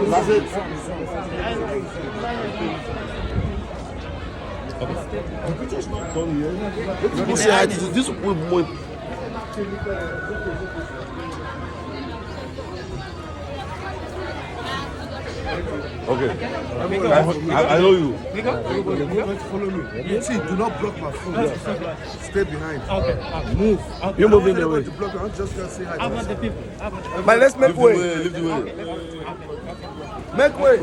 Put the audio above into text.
That's it. The picture's not done yet. Let people say hi. This will more. Okay. I know you. Follow me. See, do not block my phone. Stay behind. Okay. Move. You're moving the way. I'm just gonna say hi. How about the people? But let's make way. Leave the way. Make way.